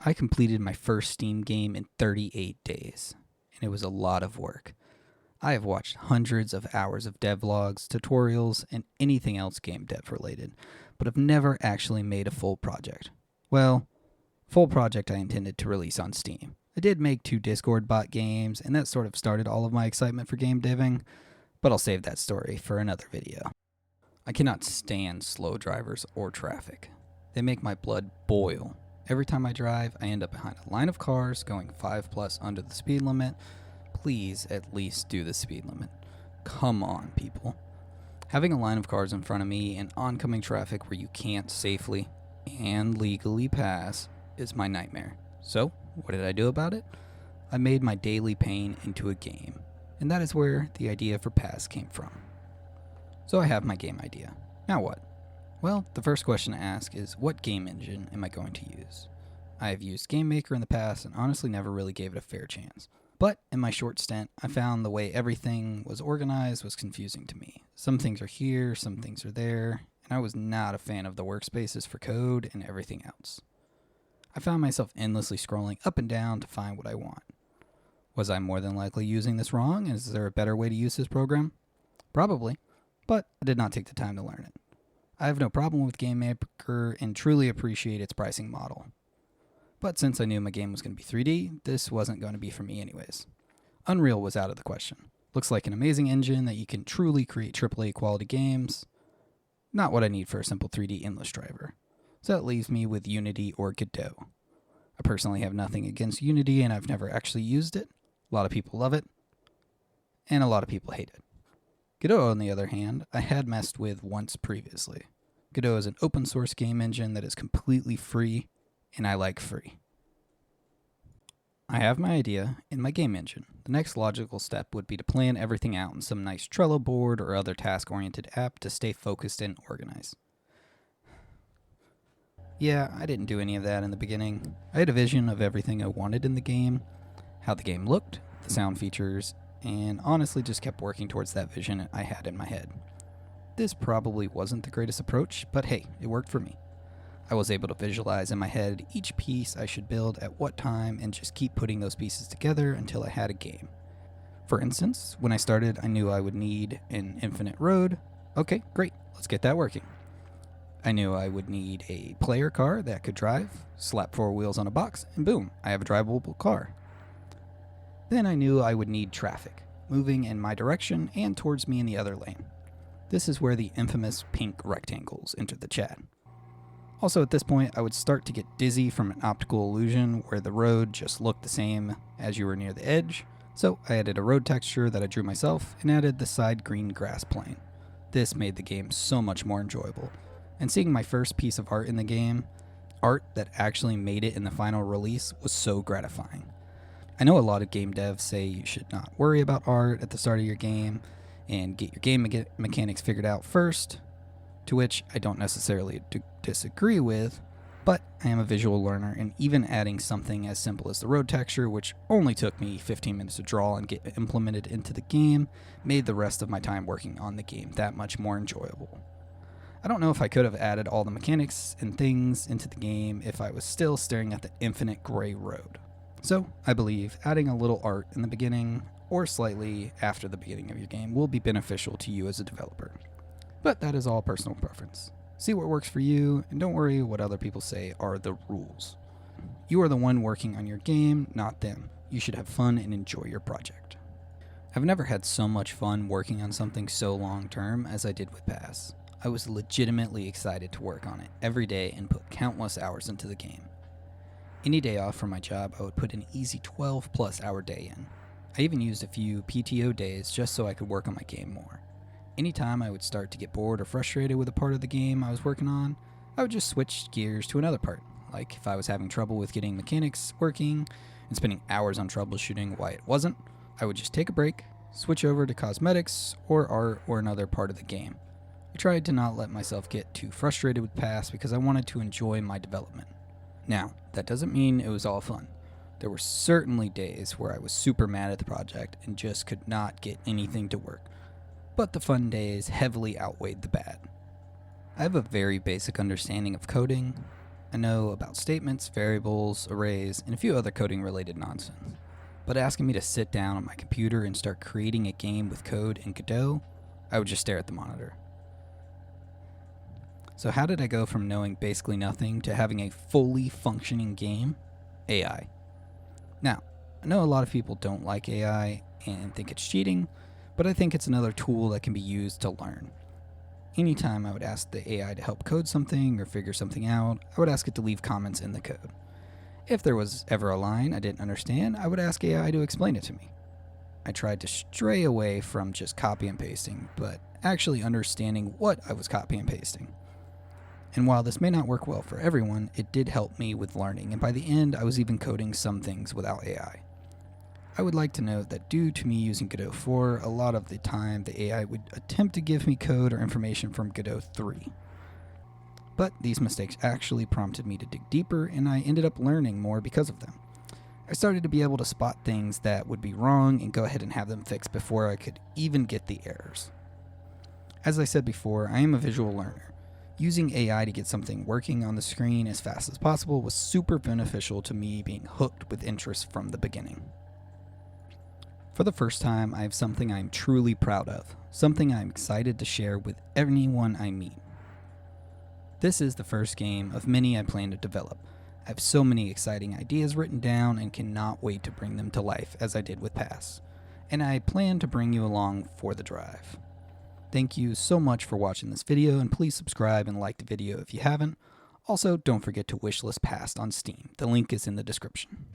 I completed my first Steam game in 38 days, and it was a lot of work. I have watched hundreds of hours of devlogs, tutorials, and anything else game dev related, but have never actually made a full project. Well, full project I intended to release on Steam. I did make 2 Discord bot games, and that sort of started all of my excitement for game deving, but I'll save that story for another video. I cannot stand slow drivers or traffic. They make my blood boil. Every time I drive, I end up behind a line of cars going 5 plus under the speed limit. Please at least do the speed limit. Come on, people. Having a line of cars in front of me and oncoming traffic where you can't safely and legally pass is my nightmare. So, what did I do about it? I made my daily pain into a game, and that is where the idea for Pass came from. So I have my game idea. Now what? Well, the first question to ask is, what game engine am I going to use? I have used GameMaker in the past and honestly never really gave it a fair chance. But in my short stint, I found the way everything was organized was confusing to me. Some things are here, some things are there, and I was not a fan of the workspaces for code and everything else. I found myself endlessly scrolling up and down to find what I want. Was I more than likely using this wrong? Is there a better way to use this program? Probably, but I did not take the time to learn it. I have no problem with GameMaker and truly appreciate its pricing model. But since I knew my game was going to be 3D, this wasn't going to be for me anyways. Unreal was out of the question. Looks like an amazing engine that you can truly create AAA quality games. Not what I need for a simple 3D endless driver. So that leaves me with Unity or Godot. I personally have nothing against Unity and I've never actually used it. A lot of people love it, and a lot of people hate it. Godot, on the other hand, I had messed with once previously. Godot is an open source game engine that is completely free, and I like free. I have my idea in my game engine. The next logical step would be to plan everything out in some nice Trello board or other task-oriented app to stay focused and organized. Yeah, I didn't do any of that in the beginning. I had a vision of everything I wanted in the game, how the game looked, the sound features, and honestly just kept working towards that vision I had in my head. This probably wasn't the greatest approach, but hey, it worked for me. I was able to visualize in my head each piece I should build at what time and just keep putting those pieces together until I had a game. For instance, when I started, I knew I would need an infinite road. Okay, great, let's get that working. I knew I would need a player car that could drive, slap 4 wheels on a box, and boom, I have a drivable car. Then I knew I would need traffic, moving in my direction and towards me in the other lane. This is where the infamous pink rectangles enter the chat. Also at this point, I would start to get dizzy from an optical illusion where the road just looked the same as you were near the edge, so I added a road texture that I drew myself and added the side green grass plane. This made the game so much more enjoyable, and seeing my first piece of art in the game, art that actually made it in the final release, was so gratifying. I know a lot of game devs say you should not worry about art at the start of your game and get your game mechanics figured out first, to which I don't necessarily disagree with, but I am a visual learner, and even adding something as simple as the road texture, which only took me 15 minutes to draw and get implemented into the game, made the rest of my time working on the game that much more enjoyable. I don't know if I could have added all the mechanics and things into the game if I was still staring at the infinite gray road. So, I believe adding a little art in the beginning, or slightly after the beginning of your game, will be beneficial to you as a developer. But that is all personal preference. See what works for you, and don't worry what other people say are the rules. You are the one working on your game, not them. You should have fun and enjoy your project. I've never had so much fun working on something so long term as I did with Pass. I was legitimately excited to work on it every day and put countless hours into the game. Any day off from my job, I would put an easy 12 plus hour day in. I even used a few PTO days just so I could work on my game more. Anytime I would start to get bored or frustrated with a part of the game I was working on, I would just switch gears to another part. Like if I was having trouble with getting mechanics working and spending hours on troubleshooting why it wasn't, I would just take a break, switch over to cosmetics or art or another part of the game. I tried to not let myself get too frustrated with Pass because I wanted to enjoy my development. Now, that doesn't mean it was all fun. There were certainly days where I was super mad at the project and just could not get anything to work. But the fun days heavily outweighed the bad. I have a very basic understanding of coding, I know about statements, variables, arrays, and a few other coding related nonsense. But asking me to sit down on my computer and start creating a game with code in Godot, I would just stare at the monitor. So how did I go from knowing basically nothing to having a fully functioning game? AI. Now, I know a lot of people don't like AI and think it's cheating, but I think it's another tool that can be used to learn. Anytime I would ask the AI to help code something or figure something out, I would ask it to leave comments in the code. If there was ever a line I didn't understand, I would ask AI to explain it to me. I tried to stray away from just copy and pasting, but actually understanding what I was copy and pasting. And while this may not work well for everyone, it did help me with learning, and by the end I was even coding some things without AI. I would like to note that due to me using Godot 4, a lot of the time the AI would attempt to give me code or information from Godot 3. But these mistakes actually prompted me to dig deeper, and I ended up learning more because of them. I started to be able to spot things that would be wrong and go ahead and have them fixed before I could even get the errors. As I said before, I am a visual learner. Using AI to get something working on the screen as fast as possible was super beneficial to me being hooked with interest from the beginning. For the first time, I have something I am truly proud of, something I am excited to share with anyone I meet. This is the first game of many I plan to develop. I have so many exciting ideas written down and cannot wait to bring them to life as I did with Pass. And I plan to bring you along for the drive. Thank you so much for watching this video, and please subscribe and like the video if you haven't. Also, don't forget to wishlist Pass on Steam. The link is in the description.